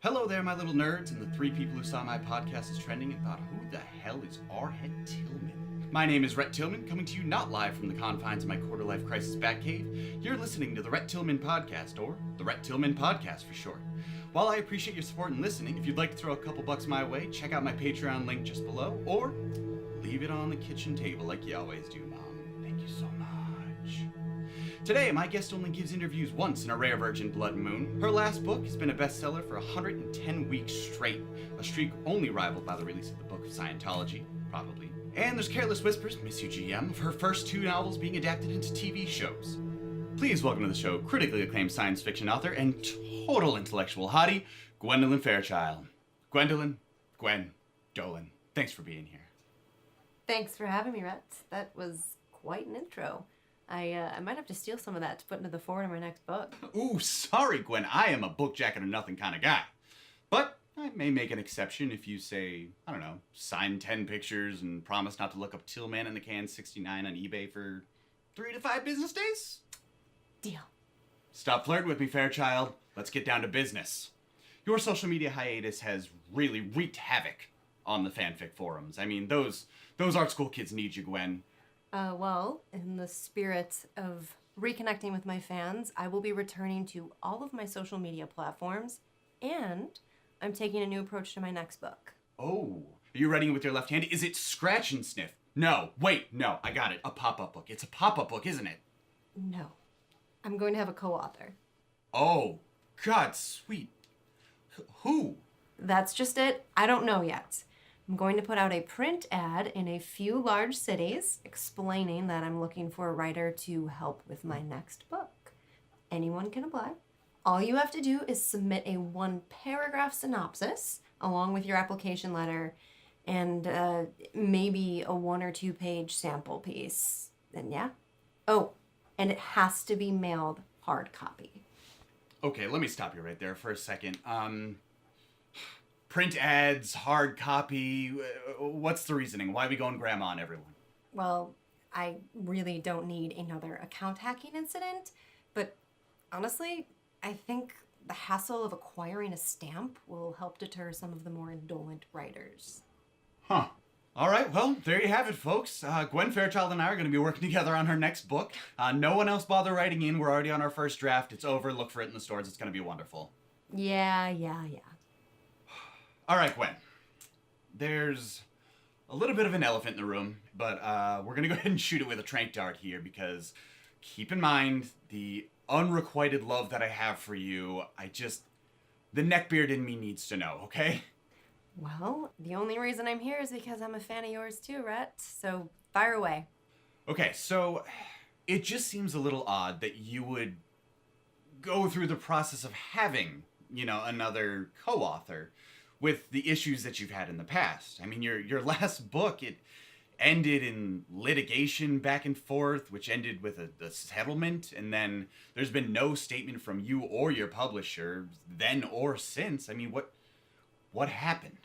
Hello there, my little nerds, and the three people who saw my podcast as trending and thought, who the hell is Rhett Tillman? My name is Rhett Tillman, coming to you not live from the confines of my quarter-life crisis Batcave. You're listening to the Rhett Tillman Podcast, or the Rhett Tillman Podcast for short. While I appreciate your support and listening, if you'd like to throw a couple bucks my way, check out my Patreon link just below, or leave it on the kitchen table like you always do, Mom. Thank you so much. Today, my guest only gives interviews once in a rare virgin blood moon. Her last book has been a bestseller for 110 weeks straight, a streak only rivaled by the release of the Book of Scientology, probably. And there's Careless Whispers, Miss UGM, of her first two novels being adapted into TV shows. Please welcome to the show critically acclaimed science fiction author and total intellectual hottie, Gwendolyn Fairchild. Gwendolyn, Gwen, Dolan, thanks for being here. Thanks for having me, Rhett. That was quite an intro. I might have to steal some of that to put into the forward of my next book. Ooh, sorry, Gwen. I am a book jacket or nothing kind of guy. But I may make an exception if you say, I don't know, sign 10 pictures and promise not to look up Tillman in the Can 69 on eBay for 3 to 5 business days? Deal. Stop flirting with me, Fairchild. Let's get down to business. Your social media hiatus has really wreaked havoc on the fanfic forums. I mean, those art school kids need you, Gwen. Well, in the spirit of reconnecting with my fans, I will be returning to all of my social media platforms, and I'm taking a new approach to my next book. Oh, are you writing it with your left hand? Is it Scratch and Sniff? No, wait, no, I got it. A pop-up book. It's a pop-up book, isn't it? No. I'm going to have a co-author. Oh, God, sweet. Who? That's just it. I don't know yet. I'm going to put out a print ad in a few large cities explaining that I'm looking for a writer to help with my next book. Anyone can apply. All you have to do is submit a 1-paragraph synopsis along with your application letter and maybe a 1 or 2 page sample piece. And yeah. Oh, and it has to be mailed hard copy. Okay, let me stop you right there for a second. Print ads, hard copy, what's the reasoning? Why are we going grandma on everyone? Well, I really don't need another account hacking incident, but honestly, I think the hassle of acquiring a stamp will help deter some of the more indolent writers. Huh. All right, well, there you have it, folks. Gwen Fairchild and I are going to be working together on her next book. No one else bother writing in. We're already on our first draft. It's over. Look for it in the stores. It's going to be wonderful. Yeah. All right, Gwen. There's a little bit of an elephant in the room, but we're going to go ahead and shoot it with a tranq dart here because keep in mind the unrequited love that I have for you. The neckbeard in me needs to know, okay? Well, the only reason I'm here is because I'm a fan of yours too, Rhett. So fire away. Okay, so it just seems a little odd that you would go through the process of having, another co-author with the issues that you've had in the past. I mean, your last book, it ended in litigation back and forth, which ended with a settlement, and then there's been no statement from you or your publisher then or since. I mean, what happened?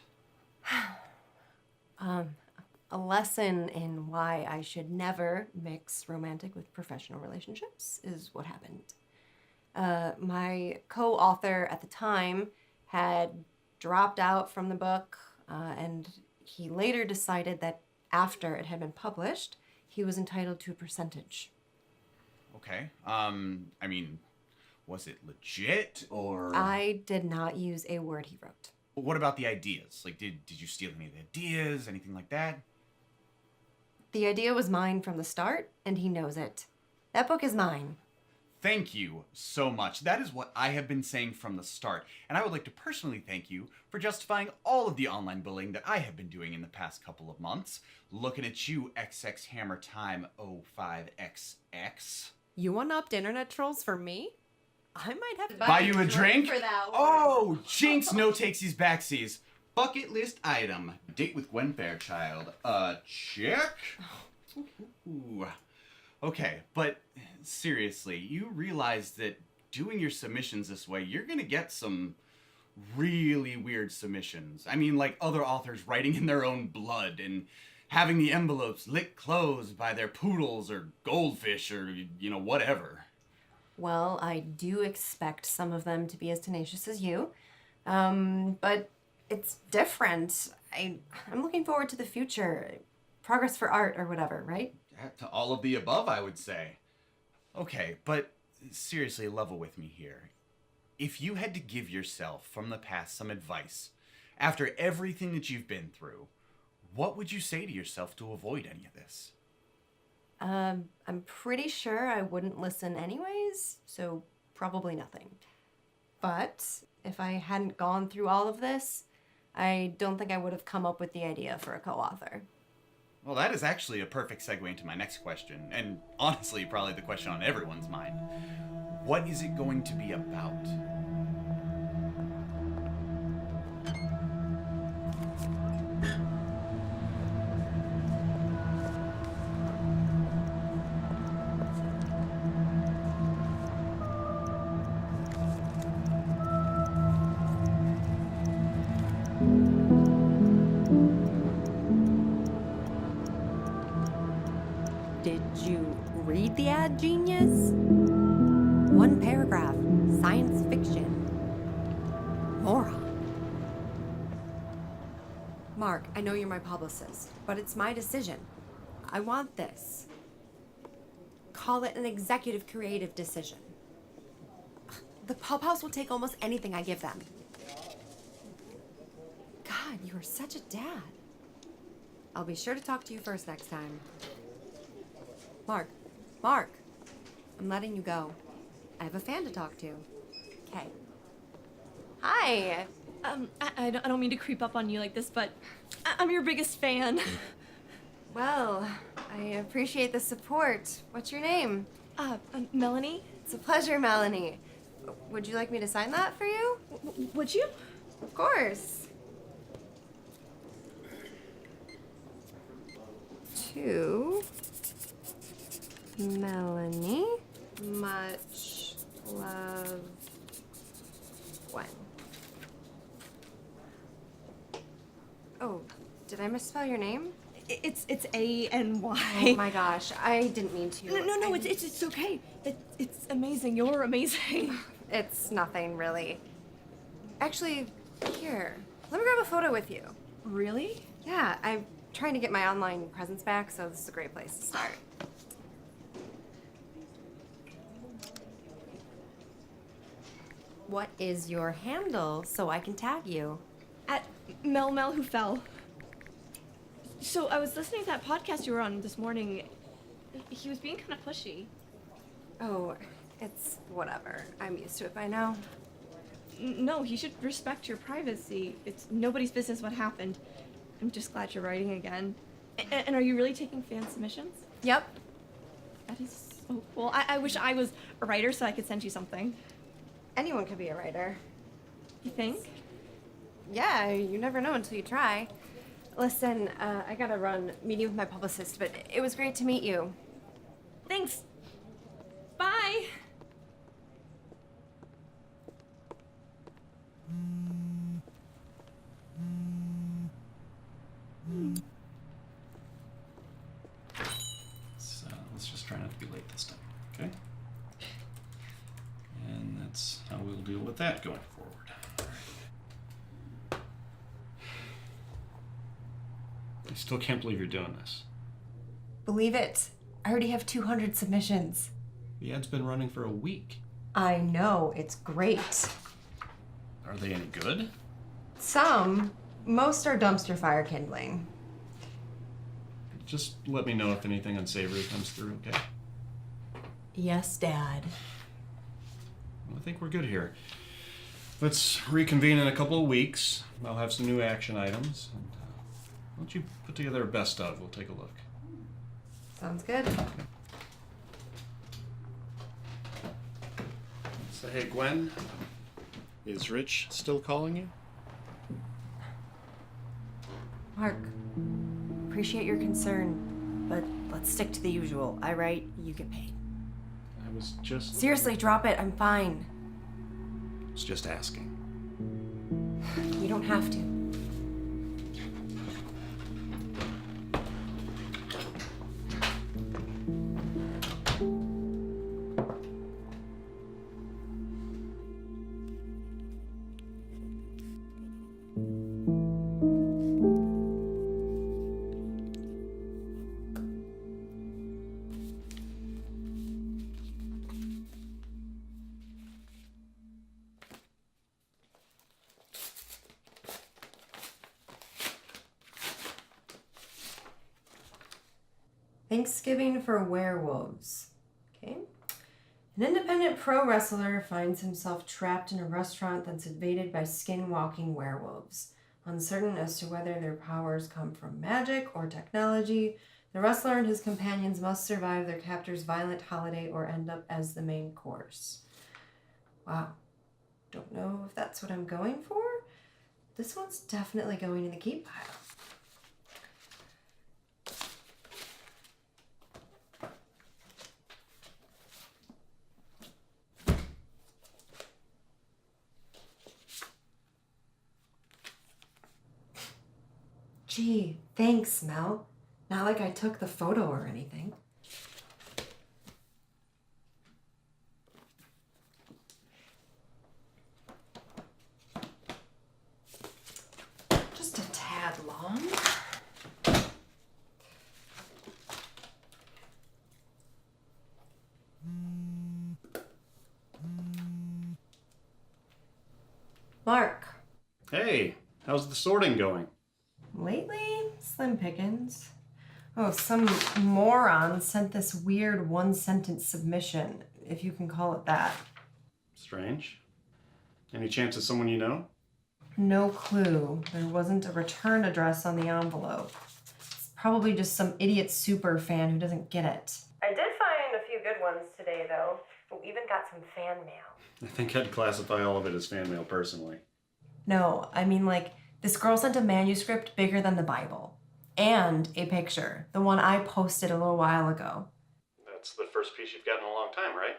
A lesson in why I should never mix romantic with professional relationships is what happened. My co-author at the time had dropped out from the book, and he later decided that after it had been published, he was entitled to a percentage. Okay. I mean, was it legit, or? I did not use a word he wrote. What about the ideas? Like, did you steal any of the ideas, anything like that? The idea was mine from the start, and he knows it. That book is mine. Thank you so much. That is what I have been saying from the start, and I would like to personally thank you for justifying all of the online bullying that I have been doing in the past couple of months. Looking at you, XX Hammer Time 05XX. You want to up internet trolls for me? I might have to Buy you a drink? for that one. Oh, jinx, no takesies backsies. Bucket list item. Date with Gwen Fairchild. Check? Ooh. Okay, but seriously, you realize that doing your submissions this way, you're gonna get some really weird submissions. I mean, like other authors writing in their own blood and having the envelopes licked closed by their poodles or goldfish or, whatever. Well, I do expect some of them to be as tenacious as you. But it's different. I'm looking forward to the future. Progress for art or whatever, right? To all of the above, I would say. Okay, but seriously, level with me here. If you had to give yourself from the past some advice, after everything that you've been through, what would you say to yourself to avoid any of this? I'm pretty sure I wouldn't listen anyways, so probably nothing. But if I hadn't gone through all of this, I don't think I would have come up with the idea for a co-author. Well, that is actually a perfect segue into my next question, and honestly, probably the question on everyone's mind. What is it going to be about? Did you read the ad, genius? One paragraph, science fiction. Moron. Mark, I know you're my publicist, but it's my decision. I want this. Call it an executive creative decision. The Pulp House will take almost anything I give them. God, you are such a dad. I'll be sure to talk to you first next time. Mark, I'm letting you go. I have a fan to talk to. Okay. Hi. I don't mean to creep up on you like this, but I'm your biggest fan. Well, I appreciate the support. What's your name? Melanie? It's a pleasure, Melanie. Would you like me to sign that for you? Would you? Of course. To Melanie, much love, Gwen. Oh, did I misspell your name? It's A-N-Y. Oh my gosh, I didn't mean to. No, it's okay. It's amazing. You're amazing. It's nothing, really. Actually, here, let me grab a photo with you. Really? Yeah, I'm trying to get my online presence back, so this is a great place to start. What is your handle so I can tag you? At Mel Who Fell. So I was listening to that podcast you were on this morning. He was being kind of pushy. Oh, it's whatever. I'm used to it by now. No, he should respect your privacy. It's nobody's business what happened. I'm just glad you're writing again. And are you really taking fan submissions? Yep. That is so cool. I wish I was a writer so I could send you something. Anyone could be a writer. You think? Yeah, you never know until you try. Listen, I gotta run meeting with my publicist, but it was great to meet you. Thanks. Bye. So let's just try not to be late this time, okay? And that's how we'll deal with that going forward. I still can't believe you're doing this. Believe it. I already have 200 submissions. The ad's been running for a week. I know, it's great. Are they any good? Some. Most are dumpster fire kindling. Just let me know if anything unsavory comes through, okay? Yes, Dad. I think we're good here. Let's reconvene in a couple of weeks. I'll have some new action items. And, why don't you put together a best of? We'll take a look. Sounds good. So, hey, Gwen, is Rich still calling you? Mark, appreciate your concern, but let's stick to the usual. I write, you get paid. I was just... Seriously, drop it. I'm fine. was just asking. You don't have to. Thanksgiving for werewolves. Okay. An independent pro wrestler finds himself trapped in a restaurant that's invaded by skin-walking werewolves. Uncertain as to whether their powers come from magic or technology, the wrestler and his companions must survive their captor's violent holiday or end up as the main course. Wow. Don't know if that's what I'm going for. This one's definitely going in the keep pile. Gee, thanks, Mel. Not like I took the photo or anything. Just a tad long. Mark. Hey, how's the sorting going? Lately, slim pickings. Oh, some moron sent this weird one-sentence submission, if you can call it that. Strange. Any chance it's someone you know? No clue. There wasn't a return address on the envelope. It's probably just some idiot super fan who doesn't get it. I did find a few good ones today, though. We even got some fan mail. I think I'd classify all of it as fan mail personally. No, I mean, like, this girl sent a manuscript bigger than the Bible. And a picture. The one I posted a little while ago. That's the first piece you've gotten in a long time, right?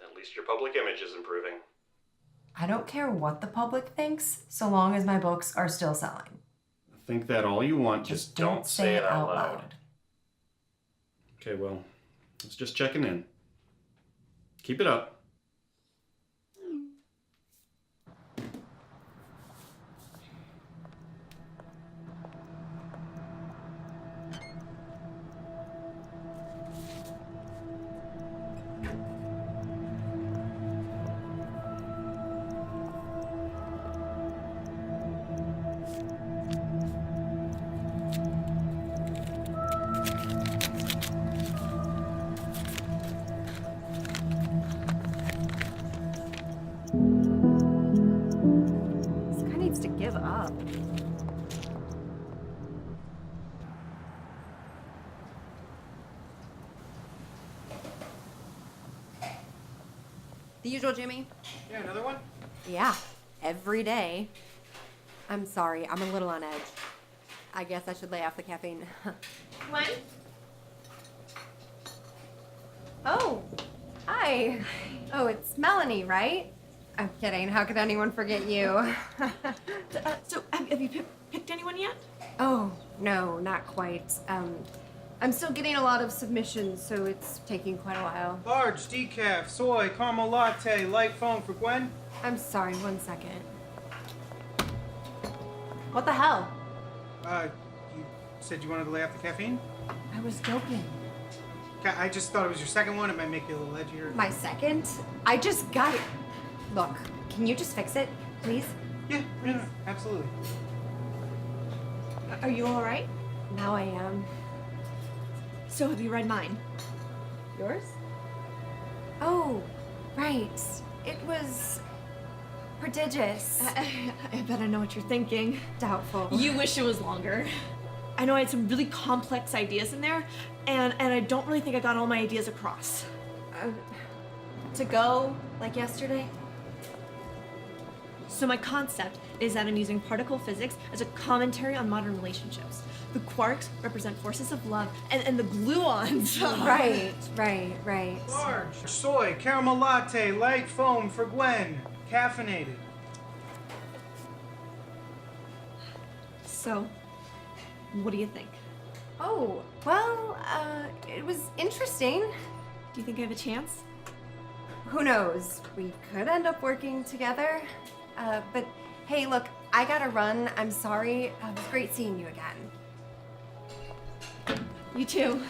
At least your public image is improving. I don't care what the public thinks, so long as my books are still selling. Think that all you want, just don't say it out loud. Okay, well, it's just checking in. Keep it up. This guy needs to give up. The usual, Jimmy? Yeah, another one? Yeah, every day. I'm sorry, I'm a little on edge. I guess I should lay off the caffeine. Gwen? Oh, hi. Oh, it's Melanie, right? I'm kidding. How could anyone forget you? So, have you picked anyone yet? Oh, no, not quite. I'm still getting a lot of submissions, so it's taking quite a while. Large, decaf, soy, caramel latte, light foam for Gwen. I'm sorry, 1 second. What the hell? You said you wanted to lay off the caffeine? I was joking. I just thought it was your second one. It might make you a little edgier. My second? I just got it. Look, can you just fix it, please? Yeah, absolutely. Are you all right? Now I am. So, have you read mine? Yours? Oh, right. It was prodigious. I bet I know what you're thinking. Doubtful. You wish it was longer. I know I had some really complex ideas in there, and I don't really think I got all my ideas across. To go like yesterday? So my concept is that I'm using particle physics as a commentary on modern relationships. The quarks represent forces of love, and the gluons. Right. Large, soy, caramel latte, light foam for Gwen. Caffeinated. So, what do you think? Oh, well, it was interesting. Do you think I have a chance? Who knows? We could end up working together. But hey, look, I gotta run. I'm sorry. It was great seeing you again. You too.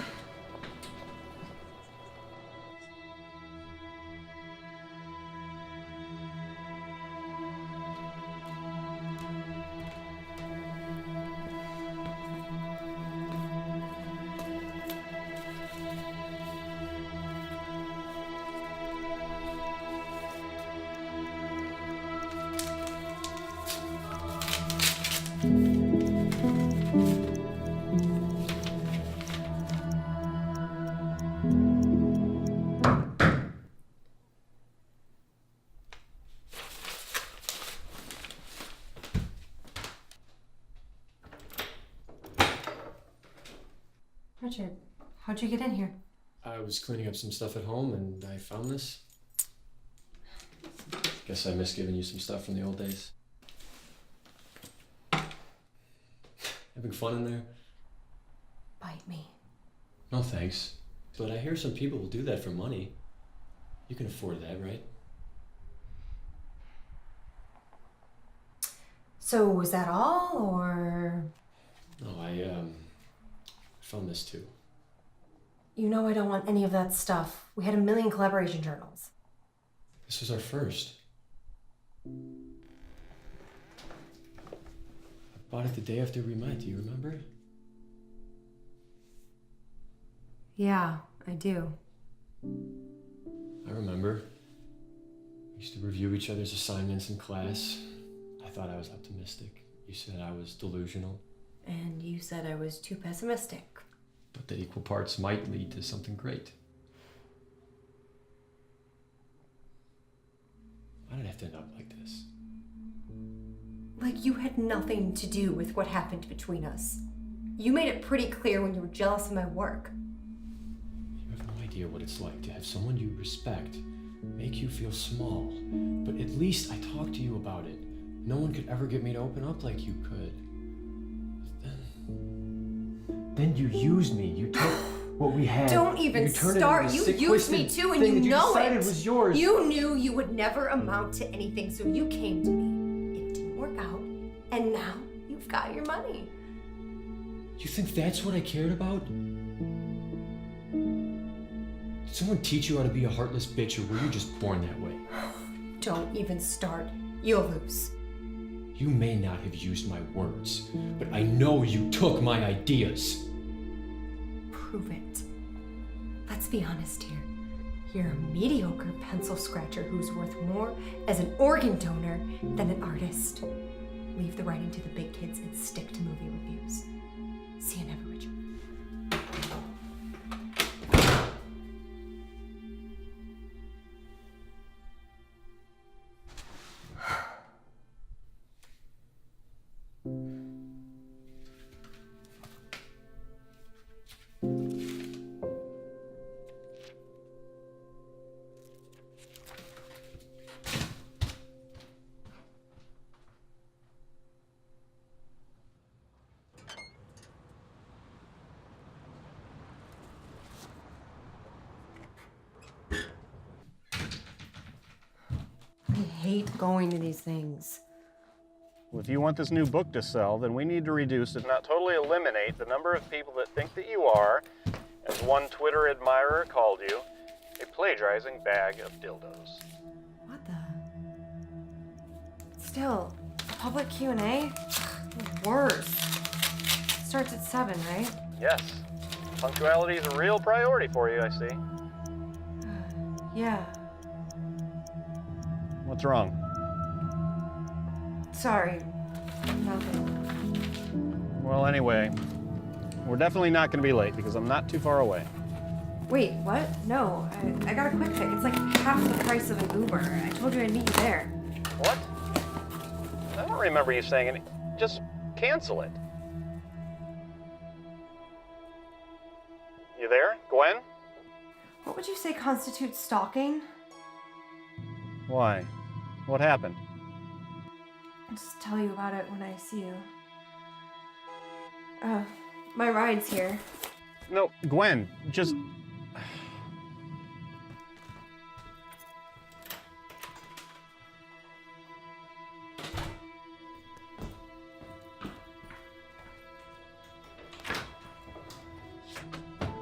Richard, how'd you get in here? I was cleaning up some stuff at home and I found this. Guess I miss giving you some stuff from the old days. Having fun in there? Bite me. No thanks. But I hear some people will do that for money. You can afford that, right? So was that all, or? No, I found this too. You know I don't want any of that stuff. We had a million collaboration journals. This was our first. I bought it the day after we met. Do you remember? Yeah, I do. I remember. We used to review each other's assignments in class. I thought I was optimistic. You said I was delusional. And you said I was too pessimistic. But that equal parts might lead to something great. Why did it have to end up like this? Like you had nothing to do with what happened between us. You made it pretty clear when you were jealous of my work. You have no idea what it's like to have someone you respect make you feel small. But at least I talked to you about it. No one could ever get me to open up like you could. Then you used me. You took what we had. Don't even start. You used me too, and you know it. Was yours. You knew you would never amount to anything, so you came to me. It didn't work out, and now you've got your money. You think that's what I cared about? Did someone teach you how to be a heartless bitch, or were you just born that way? Don't even start. You'll lose. You may not have used my words, but I know you took my ideas. Prove it. Let's be honest here. You're a mediocre pencil scratcher who's worth more as an organ donor than an artist. Leave the writing to the big kids and stick to movie reviews. See you never, Richard. I hate going to these things. Well, if you want this new book to sell, then we need to reduce, if not totally eliminate, the number of people that think that you are, as one Twitter admirer called you, a plagiarizing bag of dildos. What the? Still, public Q&A? Worse. Starts at 7, right? Yes, punctuality is a real priority for you, I see. Yeah. What's wrong? Sorry. Nothing. Well, anyway, we're definitely not going to be late because I'm not too far away. Wait, what? No, I got a quick pick. It's like half the price of an Uber. I told you I'd meet you there. What? I don't remember you saying any. Just cancel it. You there, Gwen? What would you say constitutes stalking? Why? What happened? I'll just tell you about it when I see you. My ride's here. No, Gwen, just...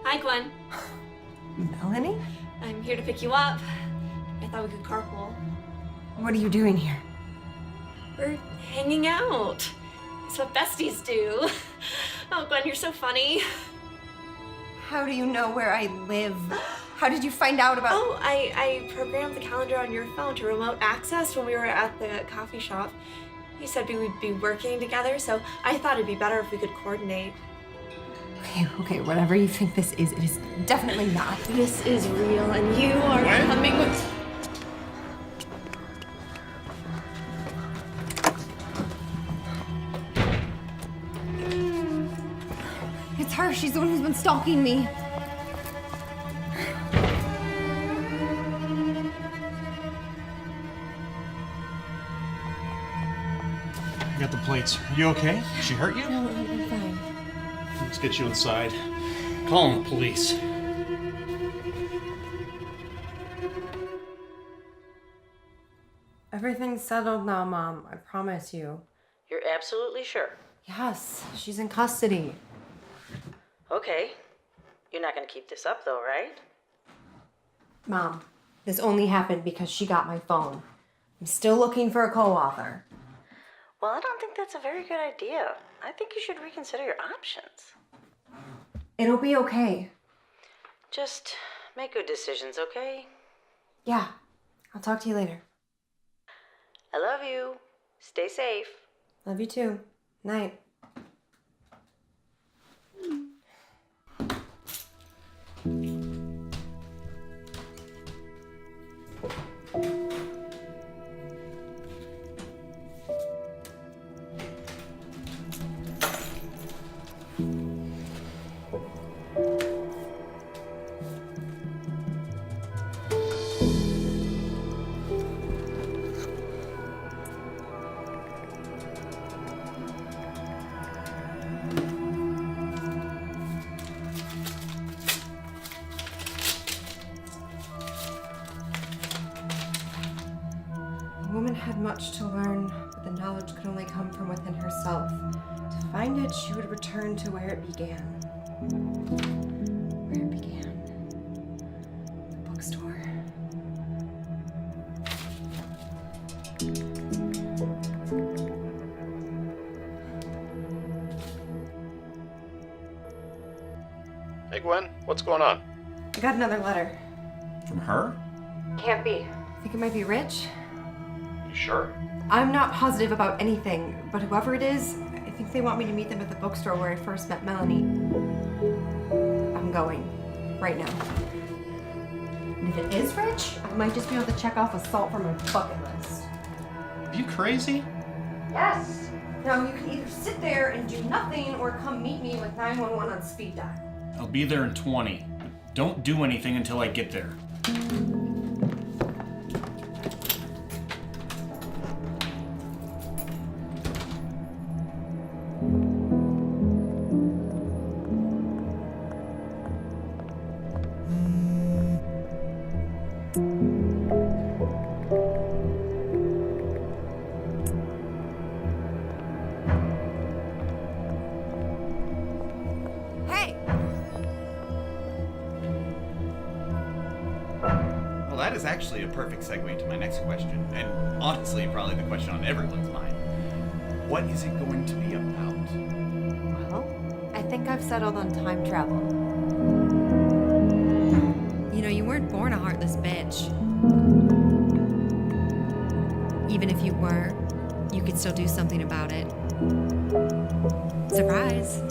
Hi, Gwen. Melanie? I'm here to pick you up. I thought we could carpool. What are you doing here? We're hanging out. It's what besties do. Oh, Gwen, you're so funny. How do you know where I live? How did you find out about... Oh, I programmed the calendar on your phone to remote access when we were at the coffee shop. You said we would be working together, so I thought it'd be better if we could coordinate. Okay, whatever you think this is, it is definitely not. This is real, and you are coming with... It's her. She's the one who's been stalking me. I got the plates. Are you okay? She hurt you? No, I'm fine. Let's get you inside. Call the police. Everything's settled now, Mom. I promise you. You're absolutely sure? Yes, she's in custody. Okay. You're not going to keep this up, though, right? Mom, this only happened because she got my phone. I'm still looking for a co-author. Well, I don't think that's a very good idea. I think you should reconsider your options. It'll be okay. Just make good decisions, okay? Yeah, I'll talk to you later. I love you. Stay safe. Love you too. Night. The woman had much to learn, but the knowledge could only come from within herself. To find it, she would return to where it began. Where it began. The bookstore. Hey, Gwen, what's going on? I got another letter. From her? Can't be. I think it might be Rich. You sure? I'm not positive about anything, but whoever it is, I think they want me to meet them at the bookstore where I first met Melanie. I'm going. Right now. And if it is Rich, I might just be able to check off assault from my bucket list. Are you crazy? Yes! Now you can either sit there and do nothing or come meet me with 911 on speed dial. I'll be there in 20. Don't do anything until I get there. Hey! Well, that is actually a perfect segue to my next question, and honestly, probably the question on everyone's mind. What is it going to be about? Well, I think I've settled on time travel. You know, you weren't born a heartless bitch. Even if you were, you could still do something about it. Surprise.